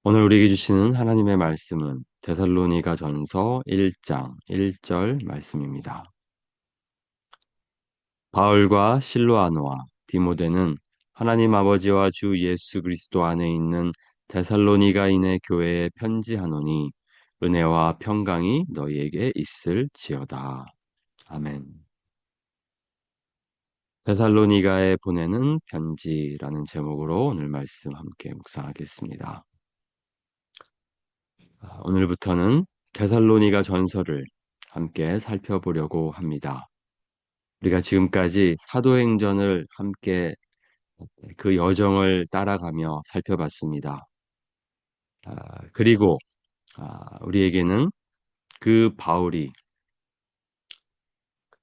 오늘 우리에게 주시는 하나님의 말씀은 데살로니가 전서 1장 1절 말씀입니다. 바울과 실로아노와 디모데는 하나님 아버지와 주 예수 그리스도 안에 있는 데살로니가인의 교회에 편지하노니 은혜와 평강이 너희에게 있을지어다. 아멘. 데살로니가에 보내는 편지라는 제목으로 오늘 말씀 함께 묵상하겠습니다. 오늘부터는 데살로니가 전서를 함께 살펴보려고 합니다. 우리가 지금까지 사도행전을 함께 그 여정을 따라가며 살펴봤습니다. 그리고 우리에게는 그 바울이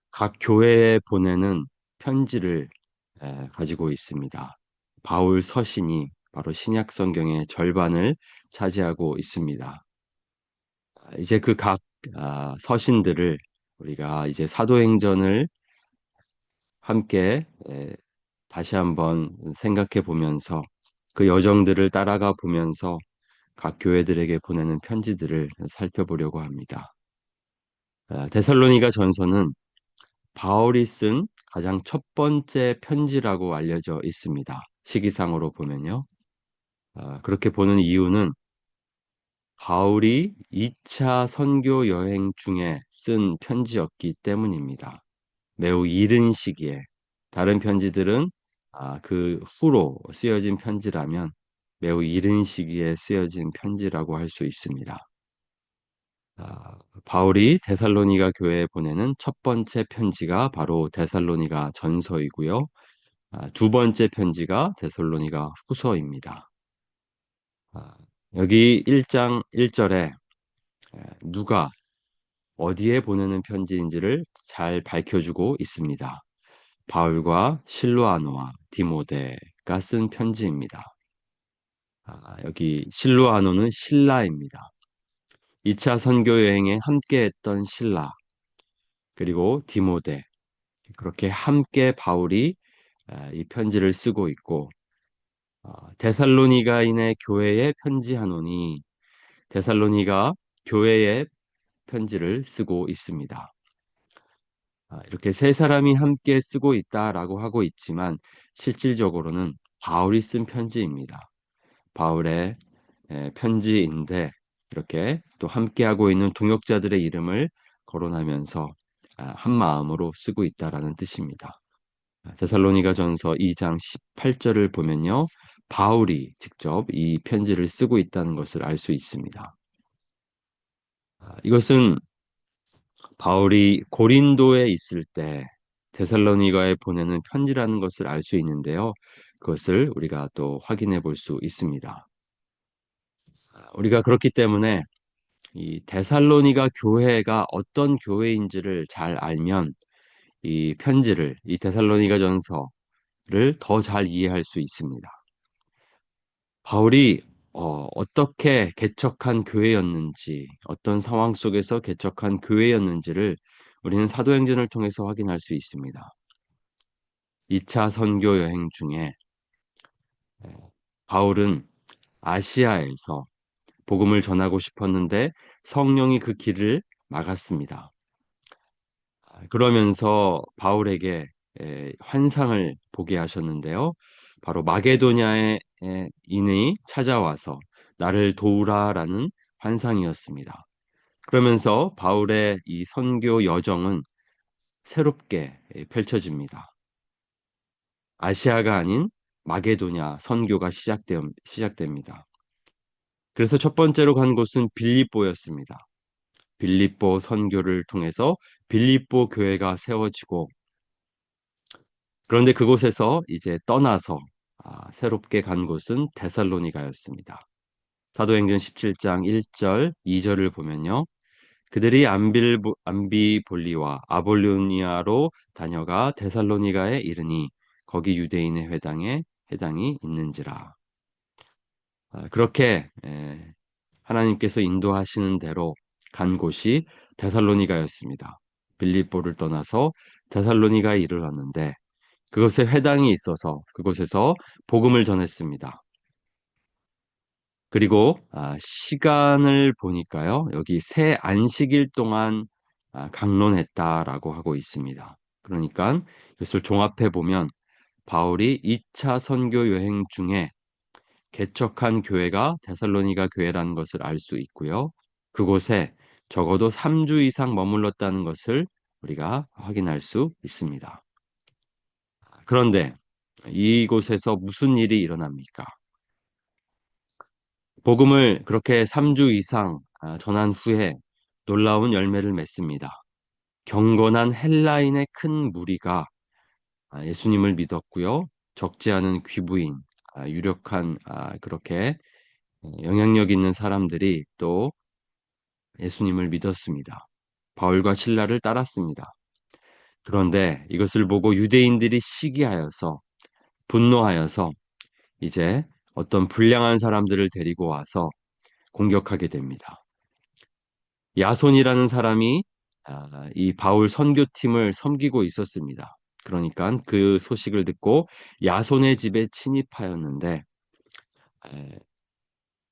각 교회에 보내는 편지를 가지고 있습니다. 바울 서신이 바로 신약 성경의 절반을 차지하고 있습니다. 이제 그 각 서신들을 우리가 이제 사도행전을 함께 다시 한번 생각해 보면서 그 여정들을 따라가 보면서 각 교회들에게 보내는 편지들을 살펴보려고 합니다. 데살로니가 전서는 바울이 쓴 가장 첫 번째 편지라고 알려져 있습니다. 시기상으로 보면요. 그렇게 보는 이유는 바울이 2차 선교 여행 중에 쓴 편지였기 때문입니다. 매우 이른 시기에 다른 편지들은 그 후로 쓰여진 편지라면 매우 이른 시기에 쓰여진 편지라고 할 수 있습니다. 바울이 데살로니가 교회에 보내는 첫 번째 편지가 바로 데살로니가 전서이고요. 두 번째 편지가 데살로니가 후서입니다. 아, 여기 1장 1절에 누가 어디에 보내는 편지인지를 잘 밝혀주고 있습니다. 바울과 실로아노와 디모데가 쓴 편지입니다. 여기 실로아노는 신라입니다. 2차 선교 여행에 함께했던 신라, 그리고 디모데, 그렇게 함께 바울이 이 편지를 쓰고 있고, 데살로니가인의 교회에 편지하노니 데살로니가 교회에 편지를 쓰고 있습니다. 이렇게 세 사람이 함께 쓰고 있다라고 하고 있지만 실질적으로는 바울이 쓴 편지입니다. 바울의 편지인데 이렇게 또 함께하고 있는 동역자들의 이름을 거론하면서 한 마음으로 쓰고 있다라는 뜻입니다. 데살로니가 전서 2장 18절을 보면요. 바울이 직접 이 편지를 쓰고 있다는 것을 알 수 있습니다. 이것은 바울이 고린도에 있을 때 데살로니가에 보내는 편지라는 것을 알 수 있는데요. 그것을 우리가 또 확인해 볼 수 있습니다. 우리가 그렇기 때문에 이 데살로니가 교회가 어떤 교회인지를 잘 알면 이 편지를, 이 데살로니가 전서를 더 잘 이해할 수 있습니다. 바울이 어떻게 개척한 교회였는지, 어떤 상황 속에서 개척한 교회였는지를 우리는 사도행전을 통해서 확인할 수 있습니다. 2차 선교 여행 중에 바울은 아시아에서 복음을 전하고 싶었는데 성령이 그 길을 막았습니다. 그러면서 바울에게 환상을 보게 하셨는데요. 바로 마게도냐의 인이 찾아와서 나를 도우라라는 환상이었습니다. 그러면서 바울의 이 선교 여정은 새롭게 펼쳐집니다. 아시아가 아닌 마게도냐 선교가 시작됩니다. 그래서 첫 번째로 간 곳은 빌립보였습니다. 빌립보 선교를 통해서 빌립보 교회가 세워지고 그런데 그곳에서 이제 떠나서 새롭게 간 곳은 데살로니가였습니다. 사도행전 17장 1절, 2절을 보면요. 그들이 암비볼리와 아볼로니아로 다녀가 데살로니가에 이르니 거기 유대인의 회당에 해당이 있는지라. 그렇게 하나님께서 인도하시는 대로 간 곳이 데살로니가였습니다. 빌립보를 떠나서 데살로니가에 이르렀는데 그곳에 회당이 있어서 그곳에서 복음을 전했습니다. 그리고 시간을 보니까요. 여기 새 안식일 동안 강론했다라고 하고 있습니다. 그러니까 이것을 종합해 보면 바울이 2차 선교 여행 중에 개척한 교회가 데살로니가 교회라는 것을 알 수 있고요. 그곳에 적어도 3주 이상 머물렀다는 것을 우리가 확인할 수 있습니다. 그런데 이곳에서 무슨 일이 일어납니까? 복음을 그렇게 3주 이상 전한 후에 놀라운 열매를 맺습니다. 경건한 헬라인의 큰 무리가 예수님을 믿었고요. 적지 않은 귀부인, 유력한 그렇게 영향력 있는 사람들이 또 예수님을 믿었습니다. 바울과 신라를 따랐습니다. 그런데 이것을 보고 유대인들이 시기하여서 분노하여서 이제 어떤 불량한 사람들을 데리고 와서 공격하게 됩니다. 야손이라는 사람이 이 바울 선교팀을 섬기고 있었습니다. 그러니까 그 소식을 듣고 야손의 집에 침입하였는데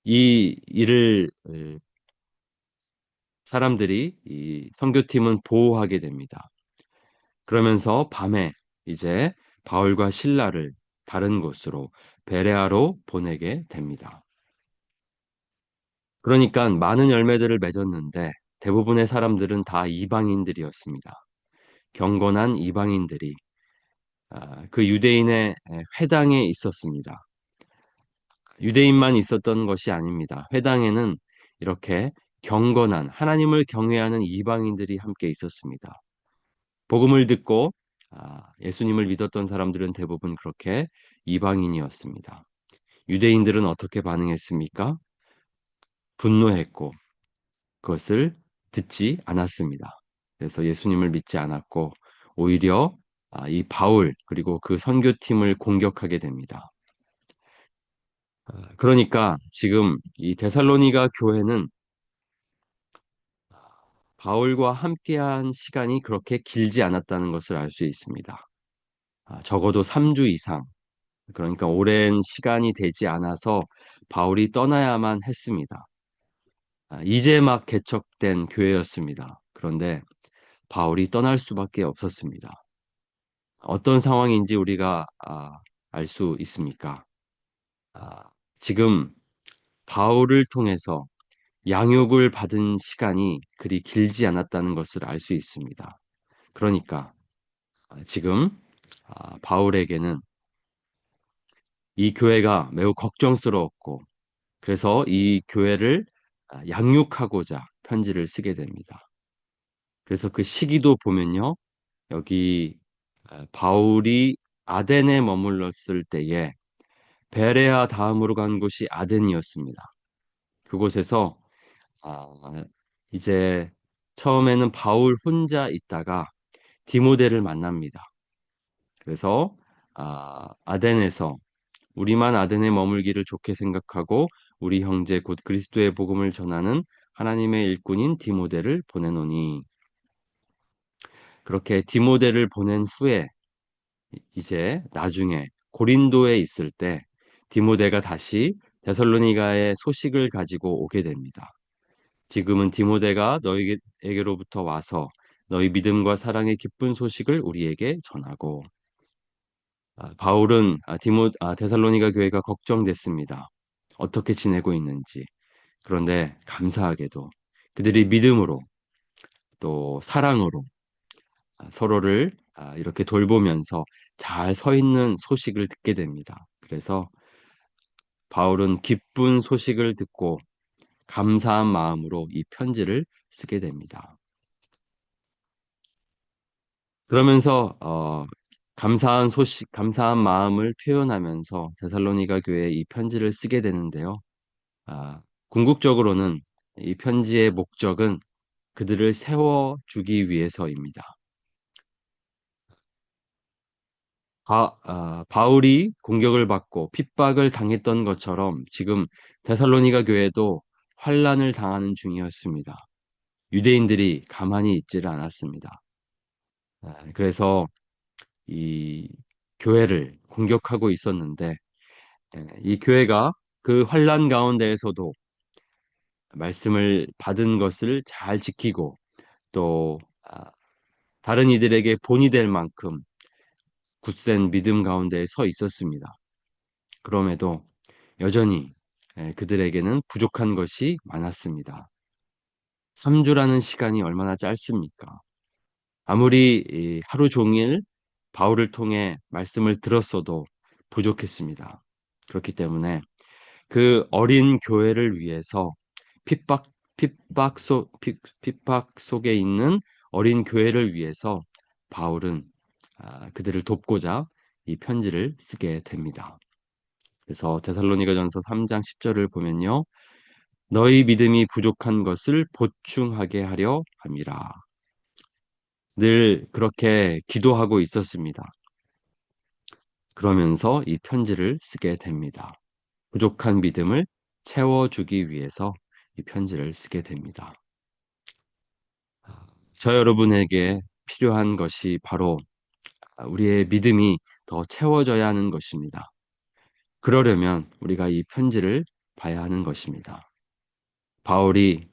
이 일을 사람들이 이 선교팀은 보호하게 됩니다. 그러면서 밤에 이제 바울과 실라를 다른 곳으로 베레아로 보내게 됩니다. 그러니까 많은 열매들을 맺었는데 대부분의 사람들은 다 이방인들이었습니다. 경건한 이방인들이 그 유대인의 회당에 있었습니다. 유대인만 있었던 것이 아닙니다. 회당에는 이렇게 경건한 하나님을 경외하는 이방인들이 함께 있었습니다. 복음을 듣고 예수님을 믿었던 사람들은 대부분 그렇게 이방인이었습니다. 유대인들은 어떻게 반응했습니까? 분노했고 그것을 듣지 않았습니다. 그래서 예수님을 믿지 않았고 오히려 이 바울 그리고 그 선교팀을 공격하게 됩니다. 그러니까 지금 이 데살로니가 교회는 바울과 함께한 시간이 그렇게 길지 않았다는 것을 알 수 있습니다. 적어도 3주 이상, 그러니까 오랜 시간이 되지 않아서 바울이 떠나야만 했습니다. 이제 막 개척된 교회였습니다. 그런데 바울이 떠날 수밖에 없었습니다. 어떤 상황인지 우리가 알 수 있습니까? 아, 지금 바울을 통해서 양육을 받은 시간이 그리 길지 않았다는 것을 알 수 있습니다. 그러니까 지금 바울에게는 이 교회가 매우 걱정스러웠고 그래서 이 교회를 양육하고자 편지를 쓰게 됩니다. 그래서 그 시기도 보면요. 여기 바울이 아덴에 머물렀을 때에 베레아 다음으로 간 곳이 아덴이었습니다. 그곳에서 아, 이제 처음에는 바울 혼자 있다가 디모데를 만납니다. 그래서 아덴에서 우리만 아덴에 머물기를 좋게 생각하고 우리 형제 곧 그리스도의 복음을 전하는 하나님의 일꾼인 디모데를 보내노니 그렇게 디모데를 보낸 후에 이제 나중에 고린도에 있을 때 디모데가 다시 데살로니가의 소식을 가지고 오게 됩니다. 지금은 디모데가 너희에게로부터 와서 너희 믿음과 사랑의 기쁜 소식을 우리에게 전하고 바울은 데살로니가 교회가 걱정됐습니다. 어떻게 지내고 있는지. 그런데 감사하게도 그들이 믿음으로 또 사랑으로 서로를 이렇게 돌보면서 잘 서 있는 소식을 듣게 됩니다. 그래서 바울은 기쁜 소식을 듣고 감사한 마음으로 이 편지를 쓰게 됩니다. 그러면서 감사한 소식, 감사한 마음을 표현하면서 데살로니가 교회에 이 편지를 쓰게 되는데요. 궁극적으로는 이 편지의 목적은 그들을 세워주기 위해서입니다. 바울이 공격을 받고 핍박을 당했던 것처럼 지금 데살로니가 교회도 환란을 당하는 중이었습니다. 유대인들이 가만히 있지를 않았습니다. 그래서 이 교회를 공격하고 있었는데 이 교회가 그 환난 가운데에서도 말씀을 받은 것을 잘 지키고 또 다른 이들에게 본이 될 만큼 굳센 믿음 가운데 서 있었습니다. 그럼에도 여전히 그들에게는 부족한 것이 많았습니다. 3주라는 시간이 얼마나 짧습니까? 아무리 하루 종일 바울을 통해 말씀을 들었어도 부족했습니다. 그렇기 때문에 그 어린 교회를 위해서 핍박, 핍박 속에 있는 어린 교회를 위해서 바울은 그들을 돕고자 이 편지를 쓰게 됩니다. 그래서 데살로니가전서 3장 10절을 보면요. 너희 믿음이 부족한 것을 보충하게 하려 함이라. 늘 그렇게 기도하고 있었습니다. 그러면서 이 편지를 쓰게 됩니다. 부족한 믿음을 채워주기 위해서 이 편지를 쓰게 됩니다. 저 여러분에게 필요한 것이 바로 우리의 믿음이 더 채워져야 하는 것입니다. 그러려면 우리가 이 편지를 봐야 하는 것입니다. 바울이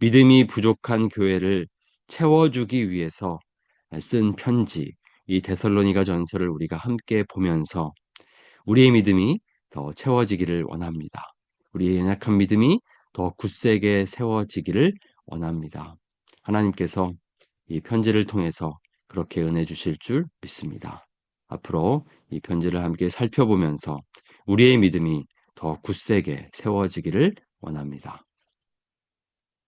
믿음이 부족한 교회를 채워주기 위해서 쓴 편지, 이 데살로니가 전서를 우리가 함께 보면서 우리의 믿음이 더 채워지기를 원합니다. 우리의 연약한 믿음이 더 굳세게 세워지기를 원합니다. 하나님께서 이 편지를 통해서 그렇게 은혜 주실 줄 믿습니다. 앞으로 이 편지를 함께 살펴보면서 우리의 믿음이 더 굳세게 세워지기를 원합니다.